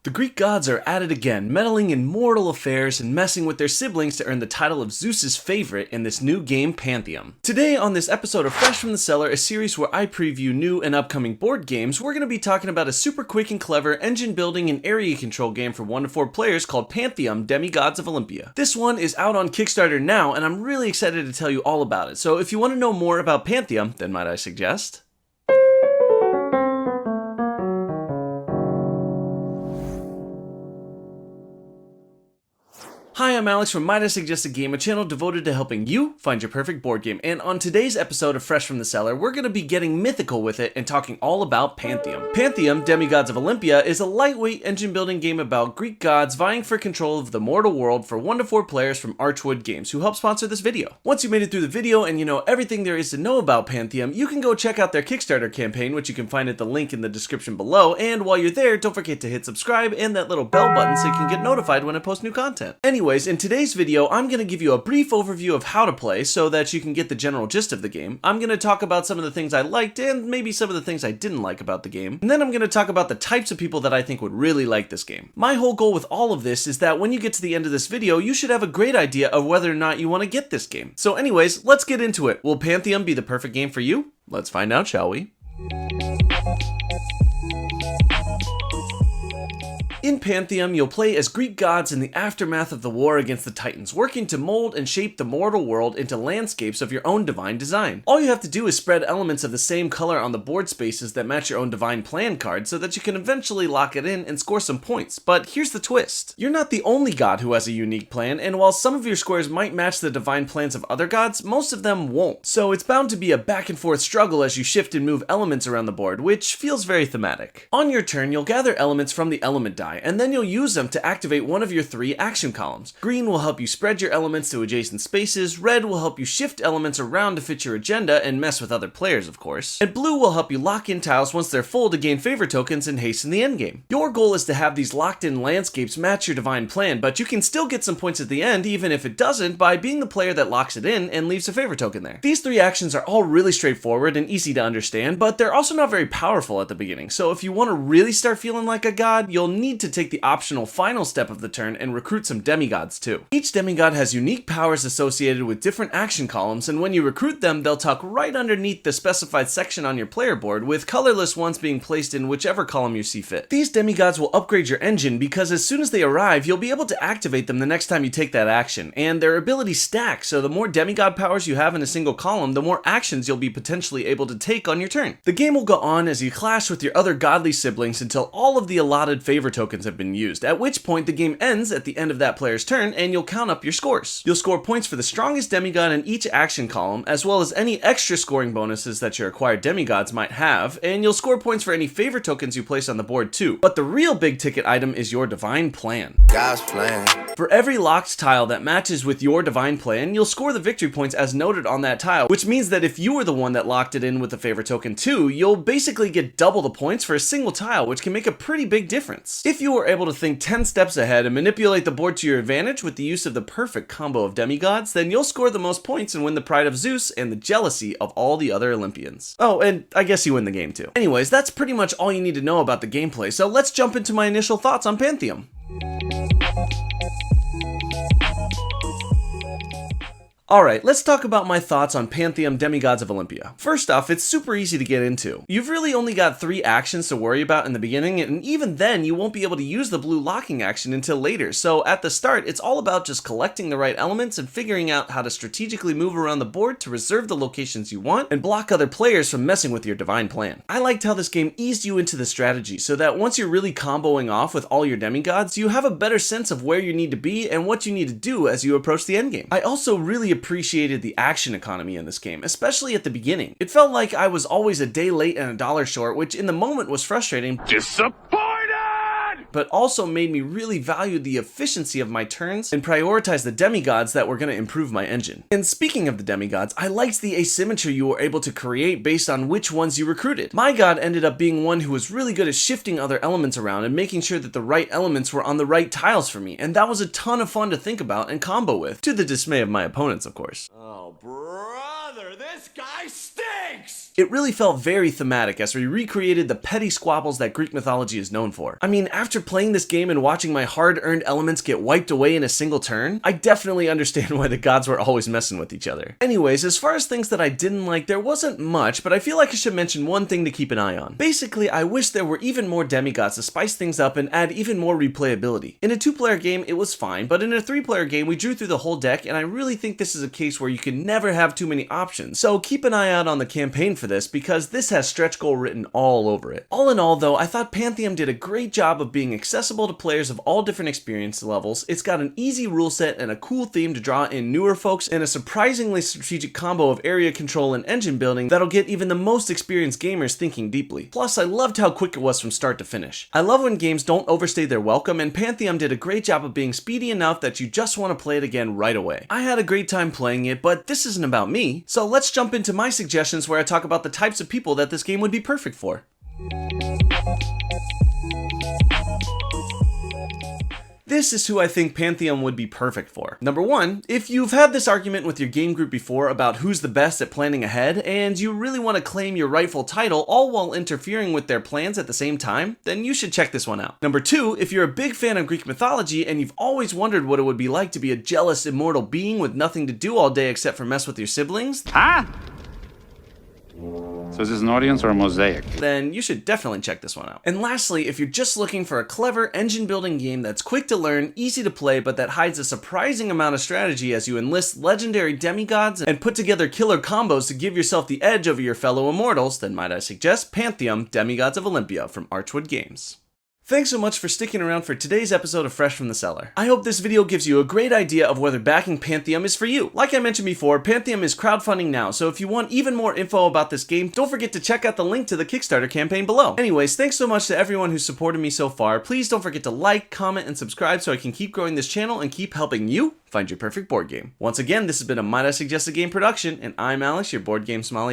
The Greek gods are at it again, meddling in mortal affairs and messing with their siblings to earn the title of Zeus's favorite in this new game, Pantheum. Today on this episode of Fresh from the Cellar, a series where I preview new and upcoming board games, we're going to be talking about a super quick and clever engine building and area control game for 1 to 4 players called Pantheum Demigods of Olympia. This one is out on Kickstarter now, and I'm really excited to tell you all about it. So if you want to know more about Pantheum, then might I suggest? Hi, I'm Alex from Might I Suggest a Game, a channel devoted to helping you find your perfect board game. And on today's episode of Fresh from the Cellar, we're going to be getting mythical with it and talking all about Pantheum. Pantheum, Demigods of Olympia, is a lightweight engine building game about Greek gods vying for control of the mortal world for 1 to 4 players from Archwood Games, who help sponsor this video. Once you made it through the video and you know everything there is to know about Pantheum, you can go check out their Kickstarter campaign, which you can find at the link in the description below. And while you're there, don't forget to hit subscribe and that little bell button so you can get notified when I post new content. Anyways, in today's video, I'm going to give you a brief overview of how to play so that you can get the general gist of the game. I'm going to talk about some of the things I liked and maybe some of the things I didn't like about the game. And then I'm going to talk about the types of people that I think would really like this game. My whole goal with all of this is that when you get to the end of this video, you should have a great idea of whether or not you want to get this game. So anyways, let's get into it. Will Pantheum be the perfect game for you? Let's find out, shall we? In Pantheum, you'll play as Greek gods in the aftermath of the war against the Titans, working to mold and shape the mortal world into landscapes of your own divine design. All you have to do is spread elements of the same color on the board spaces that match your own divine plan card so that you can eventually lock it in and score some points. But here's the twist. You're not the only god who has a unique plan, and while some of your squares might match the divine plans of other gods, most of them won't. So it's bound to be a back and forth struggle as you shift and move elements around the board, which feels very thematic. On your turn, you'll gather elements from the element die, and then you'll use them to activate one of your 3 action columns. Green will help you spread your elements to adjacent spaces, red will help you shift elements around to fit your agenda and mess with other players, of course, and blue will help you lock in tiles once they're full to gain favor tokens and hasten the endgame. Your goal is to have these locked-in landscapes match your divine plan, but you can still get some points at the end even if it doesn't by being the player that locks it in and leaves a favor token there. These 3 actions are all really straightforward and easy to understand, but they're also not very powerful at the beginning, so if you want to really start feeling like a god, you'll need to take the optional final step of the turn and recruit some demigods too. Each demigod has unique powers associated with different action columns, and when you recruit them, they'll tuck right underneath the specified section on your player board, with colorless ones being placed in whichever column you see fit. These demigods will upgrade your engine because as soon as they arrive, you'll be able to activate them the next time you take that action, and their abilities stack, so the more demigod powers you have in a single column, the more actions you'll be potentially able to take on your turn. The game will go on as you clash with your other godly siblings until all of the allotted favor tokens have been used, at which point the game ends at the end of that player's turn and you'll count up your scores. You'll score points for the strongest demigod in each action column, as well as any extra scoring bonuses that your acquired demigods might have, and you'll score points for any favor tokens you place on the board too. But the real big ticket item is your divine plan. God's plan. For every locked tile that matches with your divine plan, you'll score the victory points as noted on that tile, which means that if you were the one that locked it in with the favor token too, you'll basically get double the points for a single tile, which can make a pretty big difference. If you were able to think 10 steps ahead and manipulate the board to your advantage with the use of the perfect combo of demigods, then you'll score the most points and win the pride of Zeus and the jealousy of all the other Olympians. Oh, and I guess you win the game too. Anyways, that's pretty much all you need to know about the gameplay, so let's jump into my initial thoughts on Pantheum. Alright, let's talk about my thoughts on Pantheum Demigods of Olympia. First off, it's super easy to get into. You've really only got 3 actions to worry about in the beginning, and even then you won't be able to use the blue locking action until later, so at the start it's all about just collecting the right elements and figuring out how to strategically move around the board to reserve the locations you want and block other players from messing with your divine plan. I liked how this game eased you into the strategy so that once you're really comboing off with all your demigods, you have a better sense of where you need to be and what you need to do as you approach the endgame. I also really appreciated the action economy in this game, especially at the beginning. It felt like I was always a day late and $1 short, which in the moment was frustrating, but also made me really value the efficiency of my turns and prioritize the demigods that were going to improve my engine. And speaking of the demigods, I liked the asymmetry you were able to create based on which ones you recruited. My god ended up being one who was really good at shifting other elements around and making sure that the right elements were on the right tiles for me, and that was a ton of fun to think about and combo with, to the dismay of my opponents, of course. Oh, brother, this guy stinks! Thanks! It really felt very thematic as we recreated the petty squabbles that Greek mythology is known for. I mean, after playing this game and watching my hard-earned elements get wiped away in a single turn, I definitely understand why the gods were always messing with each other. Anyways, as far as things that I didn't like, there wasn't much, but I feel like I should mention one thing to keep an eye on. Basically, I wish there were even more demigods to spice things up and add even more replayability. In a 2-player game, it was fine, but in a 3-player game, we drew through the whole deck, and I really think this is a case where you can never have too many options. So keep an eye out on the campaign for this, because this has stretch goal written all over it. All in all though, I thought Pantheum did a great job of being accessible to players of all different experience levels. It's got an easy rule set and a cool theme to draw in newer folks, and a surprisingly strategic combo of area control and engine building that'll get even the most experienced gamers thinking deeply. Plus, I loved how quick it was from start to finish. I love when games don't overstay their welcome, and Pantheum did a great job of being speedy enough that you just want to play it again right away. I had a great time playing it, but this isn't about me, so let's jump into my suggestions where I talk about the types of people that this game would be perfect for. This is who I think Pantheum would be perfect for. Number 1, if you've had this argument with your game group before about who's the best at planning ahead, and you really want to claim your rightful title all while interfering with their plans at the same time, then you should check this one out. Number 2, if you're a big fan of Greek mythology and you've always wondered what it would be like to be a jealous immortal being with nothing to do all day except for mess with your siblings, So is this an audience or a mosaic? then you should definitely check this one out. And lastly, if you're just looking for a clever engine building game that's quick to learn, easy to play, but that hides a surprising amount of strategy as you enlist legendary demigods and put together killer combos to give yourself the edge over your fellow immortals, then might I suggest Pantheum Demigods of Olympia from Archwood Games. Thanks so much for sticking around for today's episode of Fresh from the Cellar. I hope this video gives you a great idea of whether backing Pantheum is for you. Like I mentioned before, Pantheum is crowdfunding now, so if you want even more info about this game, don't forget to check out the link to the Kickstarter campaign below. Anyways, thanks so much to everyone who's supported me so far. Please don't forget to like, comment, and subscribe so I can keep growing this channel and keep helping you find your perfect board game. Once again, this has been a Might I Suggest a Game production, and I'm Alex, your board game sommelier.